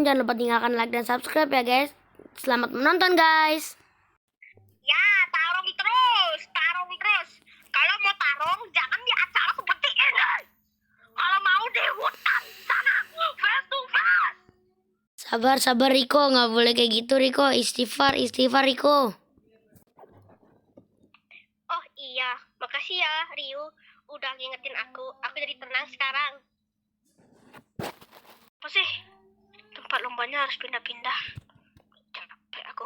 jangan lupa tinggalkan like dan subscribe ya guys. Selamat menonton guys. Ya, tarung terus. Kalau mau tarung, jangan di acara seperti ini. Kalau mau di hutan sana, face to face. Sabar Riko, nggak boleh kayak gitu Riko. Istighfar Riko. Oh iya, makasih ya Ryu. Udah ngingetin aku jadi tenang sekarang. Apa sih? Tempat lombanya harus pindah-pindah. Capek aku.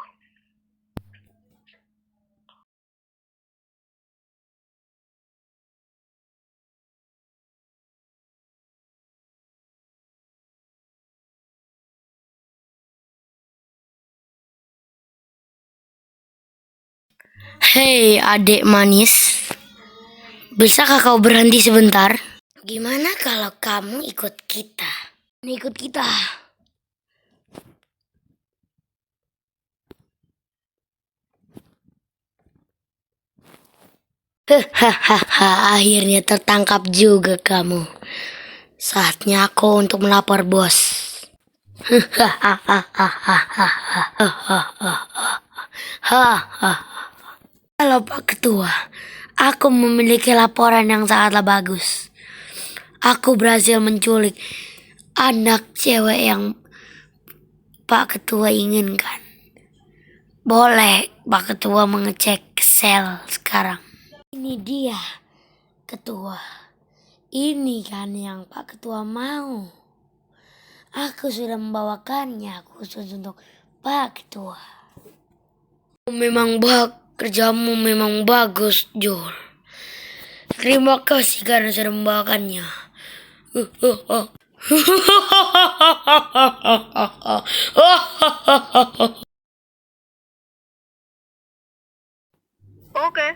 Hei adik manis, bisakah kau berhenti sebentar? Gimana kalau kamu ikut kita? Ikut kita. Hahaha, akhirnya tertangkap juga kamu. Saatnya aku untuk melapor bos. Halo Pak Ketua, aku memiliki laporan yang sangatlah bagus. Aku berhasil menculik anak cewek yang Pak Ketua inginkan. Boleh Pak Ketua mengecek sel sekarang. Ini dia Ketua. Ini kan yang Pak Ketua mau. Aku sudah membawakannya khusus untuk Pak Ketua. Kerjamu memang bagus, Jol. Terima kasih karena sudah membawakannya. Oke,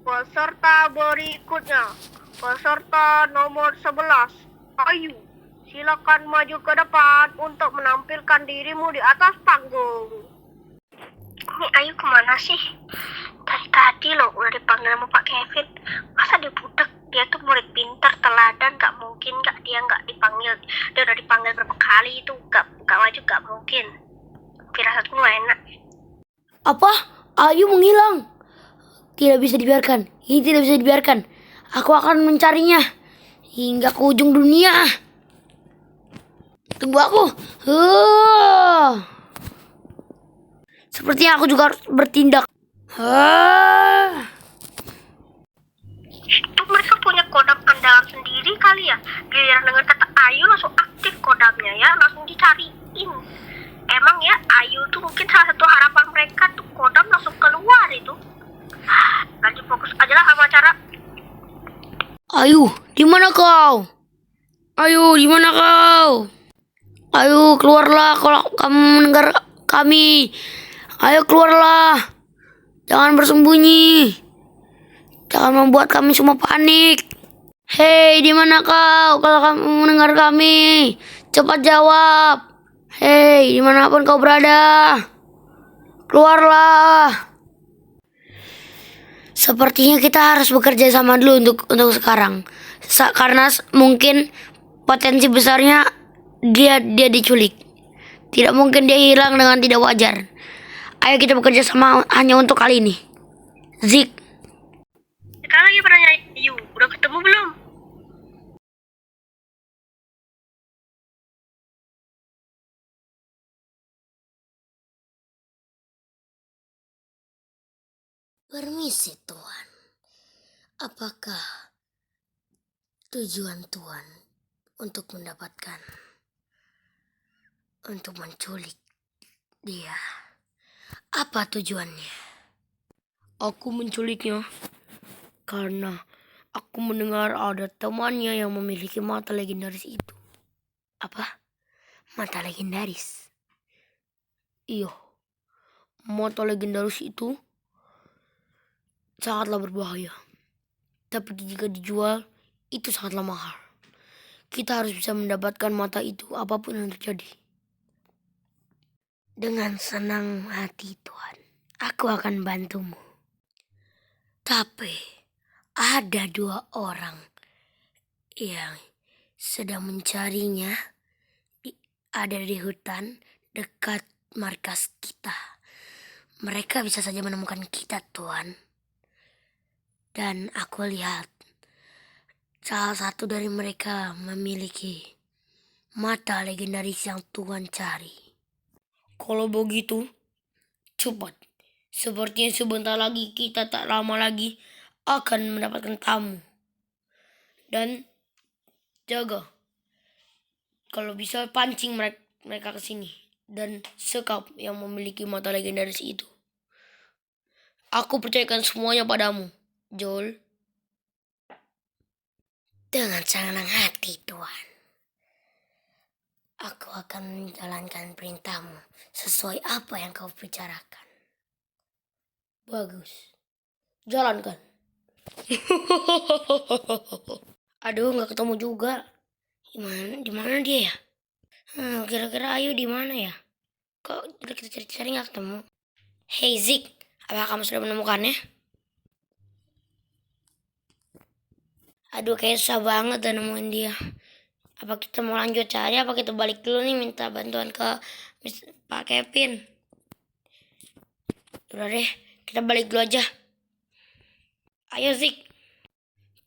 peserta berikutnya. Peserta nomor 11, Ayu. Silakan maju ke depan untuk menampilkan dirimu di atas panggung. Ini Ayu kemana sih? Dari tadi loh udah dipanggil sama Pak Kevin. Masa dia budak? Dia tuh murid pintar, teladan, gak mungkin dia gak dipanggil. Dia udah dipanggil berapa kali itu gak maju, gak mungkin. Firasatku gak enak. Apa? Ayu menghilang. Tidak bisa dibiarkan. Ini tidak bisa dibiarkan. Aku akan mencarinya hingga ke ujung dunia. Tunggu aku. Sepertinya aku juga harus bertindak. Itu mereka punya kodam andalan sendiri kali ya. Giliran dengar kata Ayu langsung aktif kodamnya ya, langsung dicariin. Emang ya Ayu tuh mungkin salah satu harapan mereka tuh kodam langsung keluar itu. Lanjut fokus aja lah sama acara. Ayu, di mana kau? Ayu, di mana kau? Ayo keluarlah kalau kamu mendengar kami. Ayo keluarlah. Jangan bersembunyi. Jangan membuat kami semua panik. Hei, di mana kau? Kalau kamu mendengar kami, cepat jawab. Hei, dimanapun kau berada, keluarlah. Sepertinya kita harus bekerja sama dulu untuk sekarang. Karena mungkin potensi besarnya dia diculik. Tidak mungkin dia hilang dengan tidak wajar. Ayo kita bekerja sama hanya untuk kali ini. Zik. Sekarang lagi pernah nyari Ayu, udah ketemu belum? Permisi Tuan. Apakah tujuan Tuan untuk menculik dia? Apa tujuannya? Aku menculiknya karena aku mendengar ada temannya yang memiliki mata legendaris itu. Apa? Mata legendaris? Iya. Mata legendaris itu sangatlah berbahaya. Tapi jika dijual, itu sangatlah mahal. Kita harus bisa mendapatkan mata itu apapun yang terjadi. Dengan senang hati Tuhan, aku akan bantumu. Tapi ada 2 orang yang sedang mencarinya. ada di hutan dekat markas kita. Mereka bisa saja menemukan kita, Tuan. Dan aku lihat salah satu dari mereka memiliki mata legendaris yang Tuhan cari. Kalau begitu, cepat. Sepertinya sebentar lagi, kita tak lama lagi akan mendapatkan tamu. Dan jaga, kalau bisa pancing mereka ke sini. Dan sekap yang memiliki mata legendaris itu. Aku percayakan semuanya padamu, Joel. Dengan senang hati, Tuan. Aku akan menjalankan perintahmu sesuai apa yang kau bicarakan. Bagus. Jalankan. Aduh, nggak ketemu juga. Di mana dia ya? Kira-kira Ayu di mana ya? Kok udah kita cari-cari nggak ketemu? Hey Zik, apakah kamu sudah menemukannya? Aduh, kayak susah banget dan nemuin dia. Apa kita mau lanjut cari, apa kita balik dulu nih minta bantuan ke Pak Kevin? Udah deh, kita balik dulu aja. Ayo Zik.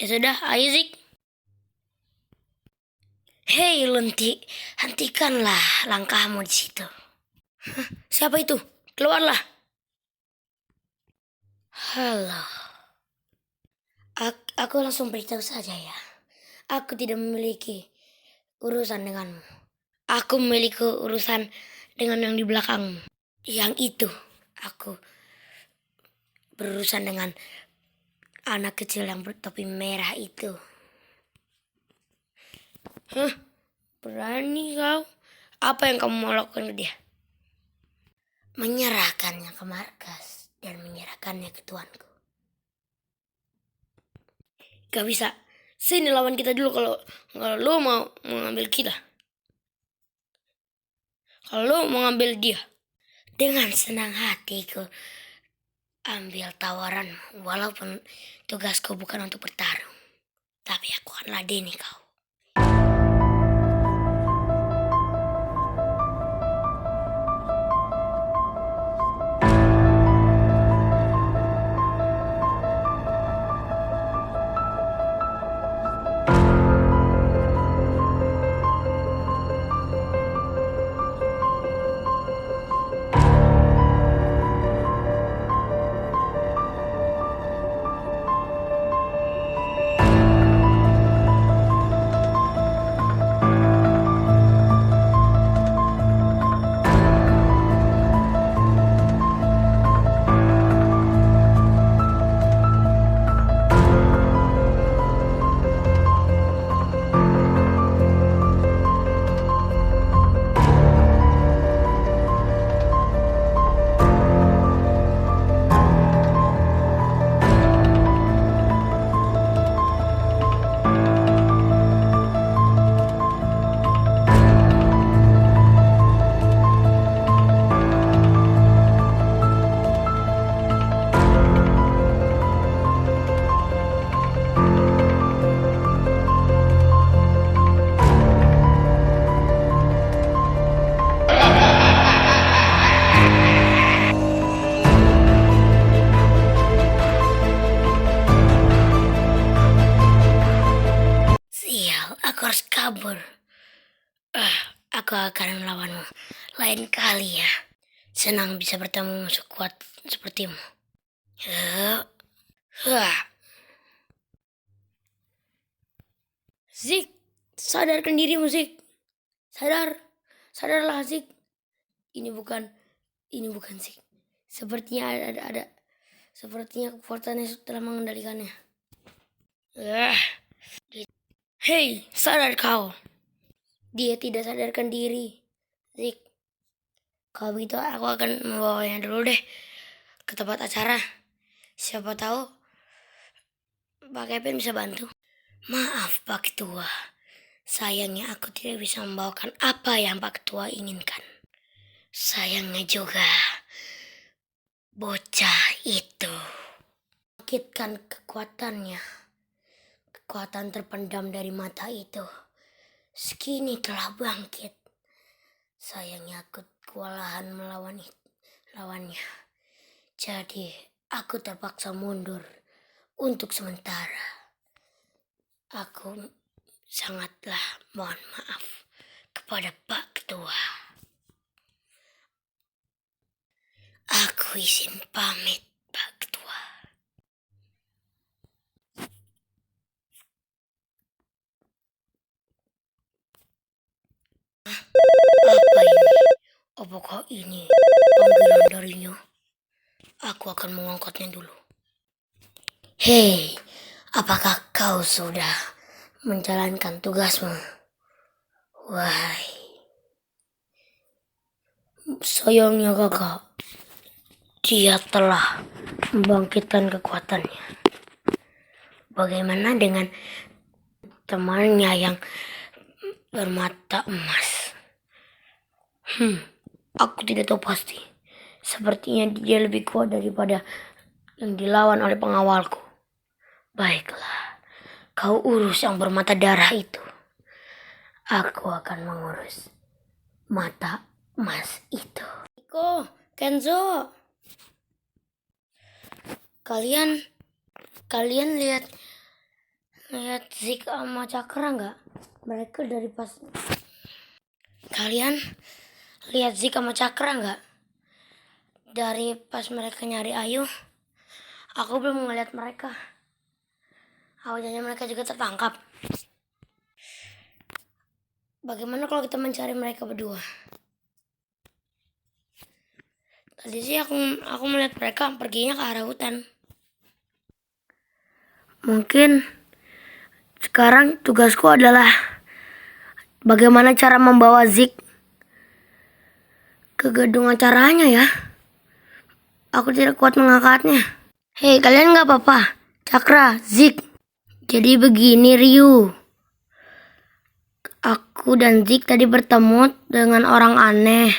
Ya sudah, ayo Zik. Hei Lunti, hentikanlah langkahmu di situ. Hah, siapa itu? Keluarlah. Halo. Aku langsung beritahu saja ya. Aku tidak memiliki urusan denganmu. Aku memiliki urusan dengan yang di belakangmu. Yang itu, aku berurusan dengan anak kecil yang bertopi merah itu. Hah? Berani kau? Apa yang kamu mau lakukan ke dia? Menyerahkannya ke markas dan menyerahkannya ke tuanku. Gak bisa. Sini lawan kita dulu kalau lo mau mengambil kita. Kalau lo mau ngambil dia. Dengan senang hatiku ambil tawaran walaupun tugasku bukan untuk bertarung. Tapi aku akan ladeni kau. Aku harus kabur. Aku akan melawanmu lain kali ya. Senang bisa bertemu musuh kuat sepertimu. Zik, sadarkan dirimu Zik. Sadarlah Zik. Ini bukan Zik. Sepertinya sepertinya kekuatannya telah mengendalikannya. Hei, sadar kau. Dia tidak sadarkan diri. Zik, kalau begitu aku akan membawanya dulu deh ke tempat acara. Siapa tahu Pak Kevin bisa bantu. Maaf Pak Ketua, sayangnya aku tidak bisa membawakan apa yang Pak Ketua inginkan. Sayangnya juga bocah itu bangkitkan kekuatannya. Kekuatan terpendam dari mata itu sekini telah bangkit. Sayangnya aku kewalahan lawannya. Jadi aku terpaksa mundur untuk sementara. Aku sangatlah mohon maaf kepada Pak Ketua. Aku izin pamit, Pak Ketua. Apa ini? Apakah ini panggilan darinya? Aku akan mengangkatnya dulu. Hei, apakah kau sudah menjalankan tugasmu? Wahai, sayangnya kakak, dia telah membangkitkan kekuatannya. Bagaimana dengan temannya yang bermata emas? Aku tidak tahu pasti. Sepertinya dia lebih kuat daripada yang dilawan oleh pengawalku. Baiklah, kau urus yang bermata darah itu. Aku akan mengurus mata emas itu. Iko, Kenzo, kalian lihat Zik sama Cakra nggak? Mereka dari pas. Kalian lihat Zik sama Cakra nggak? Dari pas mereka nyari Ayu, aku belum ngeliat mereka. Awalnya mereka juga tertangkap. Bagaimana kalau kita mencari mereka berdua? Tadi sih aku melihat mereka perginya ke arah hutan. Mungkin sekarang tugasku adalah bagaimana cara membawa Zik ke gedung acaranya ya. Aku tidak kuat mengangkatnya. Hei, kalian nggak apa-apa? Cakra, Zik. Jadi begini, Ryu. Aku dan Zik tadi bertemu dengan orang aneh.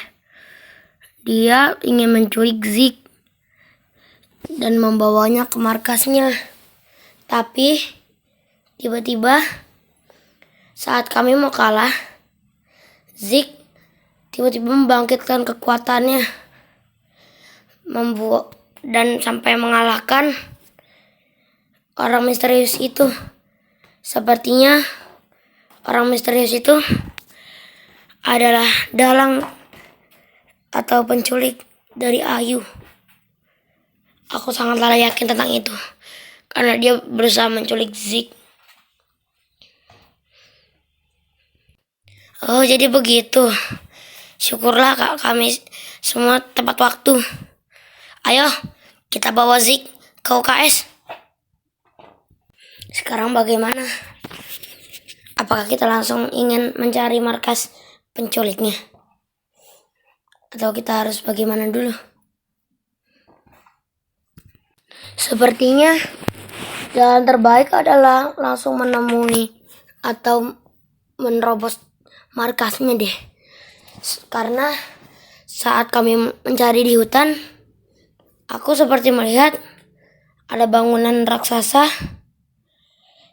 Dia ingin menculik Zik dan membawanya ke markasnya. Tapi tiba-tiba saat kami mau kalah, Zik tiba-tiba membangkitkan kekuatannya, dan sampai mengalahkan orang misterius itu. Sepertinya orang misterius itu adalah dalang atau penculik dari Ayu. Aku sangatlah yakin tentang itu, karena dia berusaha menculik Zik. Oh, jadi begitu. Syukurlah kami semua tepat waktu. Ayo, kita bawa Zik ke UKS. Sekarang bagaimana? Apakah kita langsung ingin mencari markas penculiknya? Atau kita harus bagaimana dulu? Sepertinya jalan terbaik adalah langsung menemui atau menerobos markasnya deh. Karena saat kami mencari di hutan, aku seperti melihat ada bangunan raksasa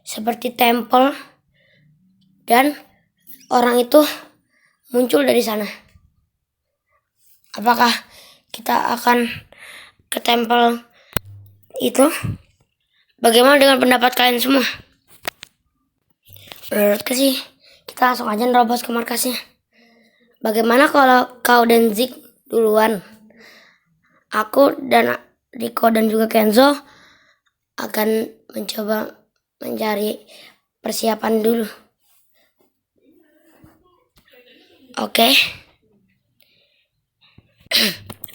seperti tempel, dan orang itu muncul dari sana. Apakah kita akan ke tempel itu? Bagaimana dengan pendapat kalian semua? Menurutku sih kita langsung aja nerobos ke markasnya. Bagaimana kalau kau dan Zik duluan? Aku dan Riko dan juga Kenzo akan mencoba mencari persiapan dulu. Oke.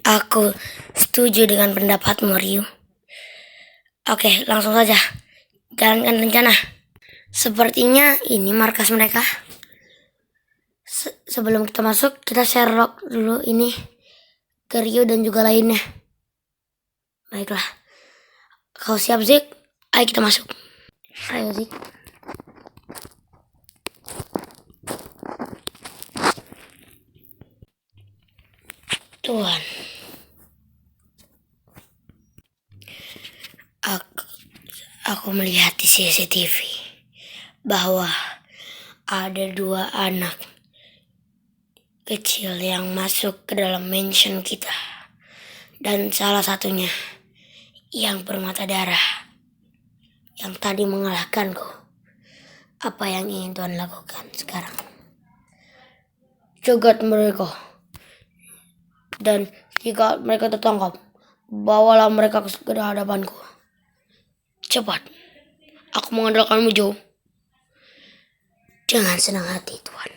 Aku setuju dengan pendapatmu, Ryu. Oke, langsung saja jalankan rencana. Sepertinya ini markas mereka. Sebelum kita masuk, kita share log dulu ini ke Ryu dan juga lainnya. Baiklah. Kau siap, Zik? Ayo kita masuk. Ayo, Zik. Tuhan. Aku melihat di CCTV bahwa ada 2 anak kecil yang masuk ke dalam mansion kita. Dan salah satunya yang bermata darah, yang tadi mengalahkanku. Apa yang ingin Tuhan lakukan sekarang? Cegat mereka. Dan jika mereka tertangkap, bawalah mereka ke hadapanku. Cepat. Aku mengandalkanmu, Joe. Dengan senang hati, Tuhan.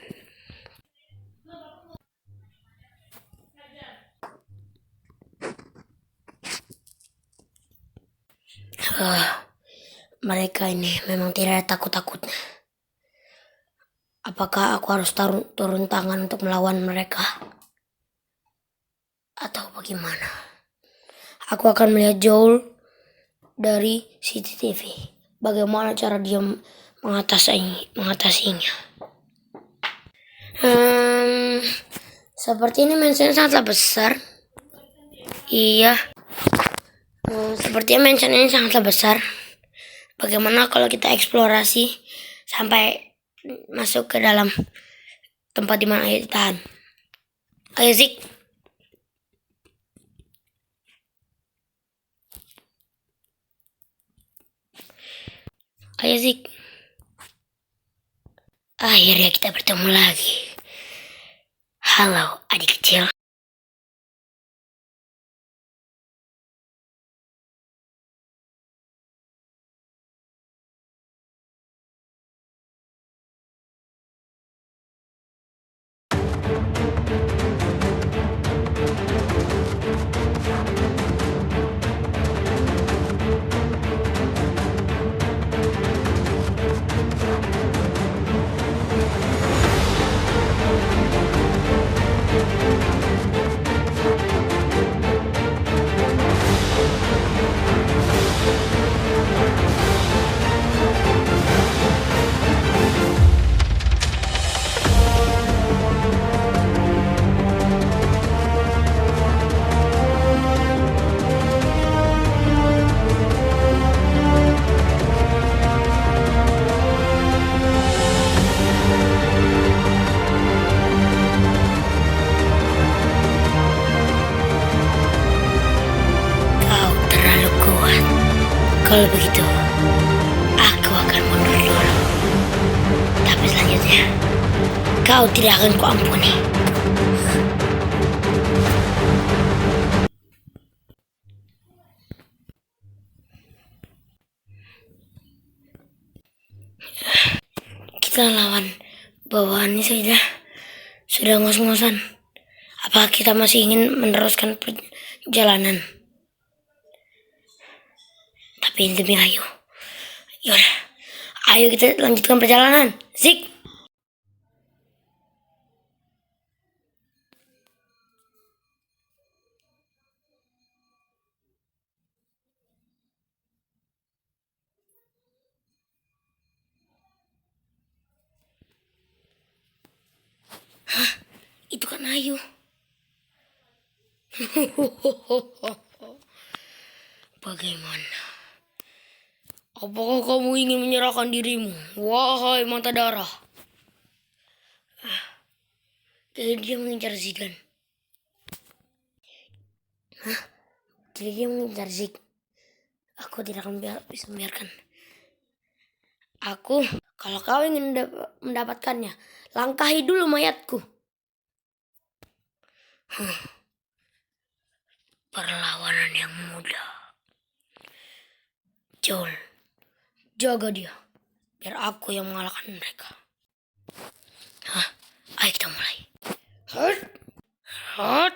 Mereka ini memang tidak ada takut-takutnya. Apakah aku harus turun tangan untuk melawan mereka? Atau bagaimana? Aku akan melihat Joel dari CCTV. Bagaimana cara dia mengatasinya? Seperti ini mansion sangatlah besar. Iya. Sepertinya mansion ini sangatlah besar. Bagaimana kalau kita eksplorasi sampai masuk ke dalam tempat di mana Ayah ditahan? Ayo Zik. Ayo Zik. Akhirnya kita bertemu lagi. Halo adik kecil. Kalau begitu, aku akan mundur dulu. Tapi selanjutnya, kau tidak akan kuampuni. Kita lawan bawahan ini sudah ngos-ngosan. Apakah kita masih ingin meneruskan perjalanan? Tapi demi Ayu. Yaudah, ayo kita lanjutkan perjalanan. Zik. Hah, itu kan Ayu. Bagaimana? Apakah kamu ingin menyerahkan dirimu, wahai mata darah? Jadi dia mengincar Zigan. Hah? Jadi dia mengincar Zik. Aku tidak akan bisa membiarkan. Kalau kau ingin mendapatkannya, langkahi dulu mayatku. Perlawanan yang mudah. Joel, jaga dia, biar aku yang mengalahkan mereka. Ayo kita mulai. Hot.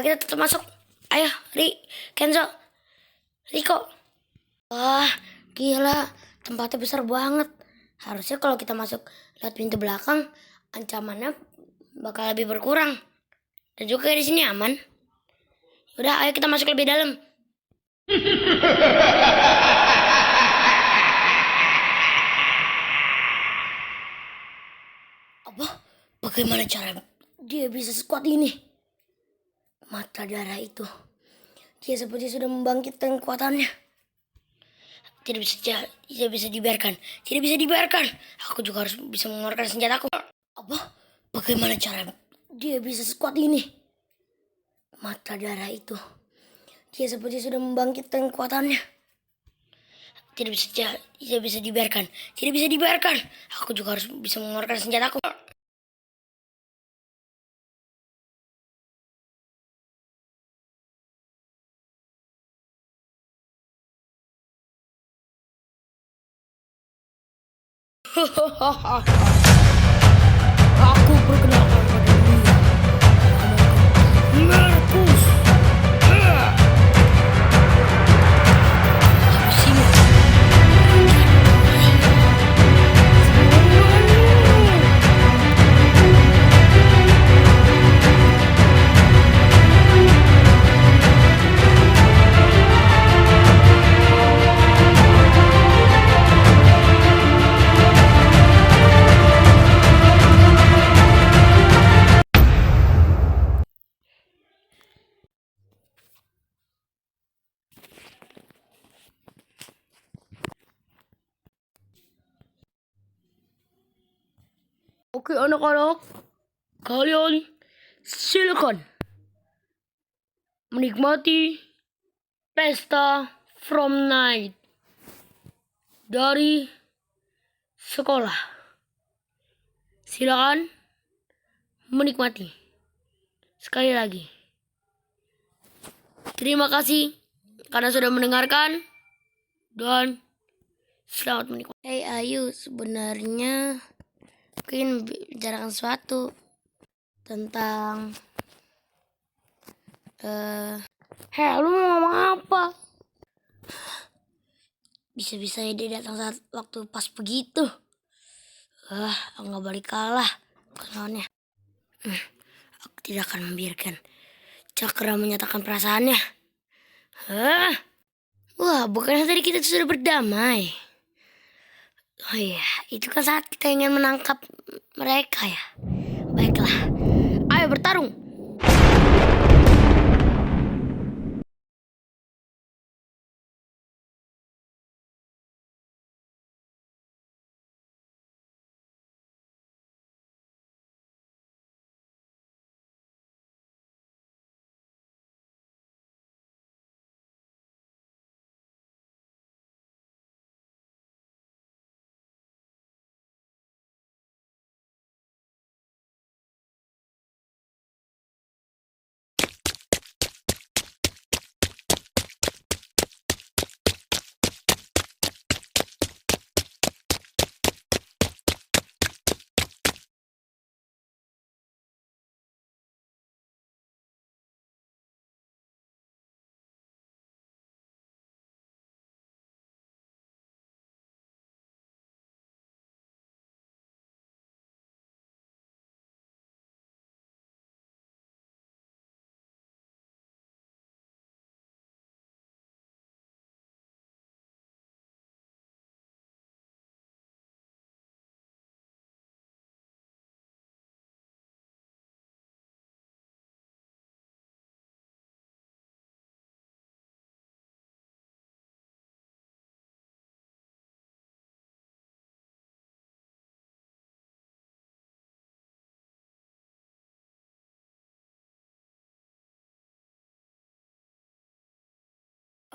kita tetap masuk. Ayo, Kenzo, Riko. Wah, gila. Tempatnya besar banget. Harusnya kalau kita masuk lewat pintu belakang, ancamannya bakal lebih berkurang. Dan juga di sini aman. Udah, ayo kita masuk lebih dalam. Apa? Bagaimana cara dia bisa sekuat ini? Mata darah itu. Dia seperti sudah membangkitkan kekuatannya. Tidak bisa dibiarkan. Tidak bisa dibiarkan. Aku juga harus bisa mengeluarkan senjataku. Apa? Bagaimana cara dia bisa sekuat ini? Mata darah itu. Dia seperti sudah membangkitkan kekuatannya. Tidak bisa dibiarkan. Tidak bisa dibiarkan. Aku juga harus bisa mengeluarkan senjataku. Aku perkenalkan pada dunia. Markus. Habis ini. Oke anak-anak, kalian silakan menikmati pesta from night dari sekolah. Silakan menikmati. Sekali lagi, terima kasih karena sudah mendengarkan dan selamat menikmati. Hey Ayu, sebenarnya mungkin bicarakan sesuatu tentang lu mau ngomong apa? Bisa-bisanya dia datang saat waktu pas begitu. Nggak balik kalah lawannya. Aku tidak akan membiarkan Cakra menyatakan perasaannya. Wah, bukannya tadi kita sudah berdamai? Oh iya, itu kan saat kita ingin menangkap mereka ya. Baiklah, ayo bertarung.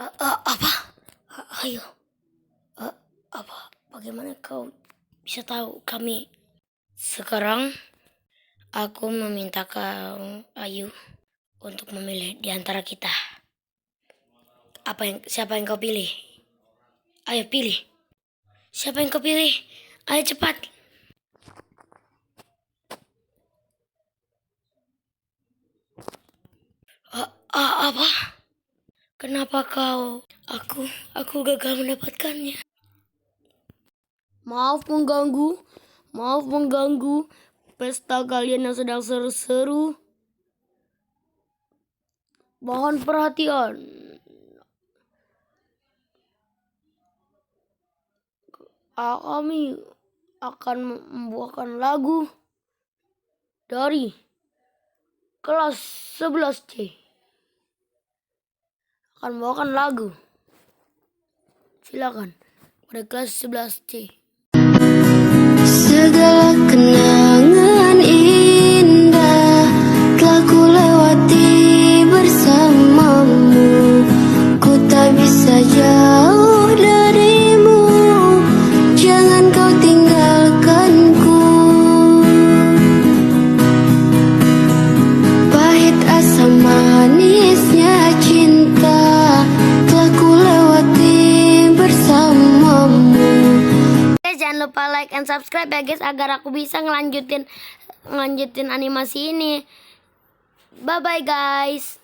Apa? Ayo. Apa? Bagaimana kau bisa tahu kami? Sekarang aku meminta kau, Ayu, untuk memilih di antara kita. Siapa yang kau pilih? Ayo pilih. Siapa yang kau pilih? Ayo cepat. Apa? Kenapa kau? Aku gagal mendapatkannya. Maaf mengganggu pesta kalian yang sedang seru-seru. Mohon perhatian. Kami akan membawakan lagu dari kelas 11C. Akan membawakan lagu. Silakan pada kelas 11C. Segala kenangan indah telah ku lewati bersamamu. Ku tak bisa jauh darimu, jangan kau tinggalkanku. Pahit asam manisnya cinta telah ku lewati bersamamu. Jangan lupa like and subscribe ya guys, agar aku bisa ngelanjutin animasi ini. Bye bye guys.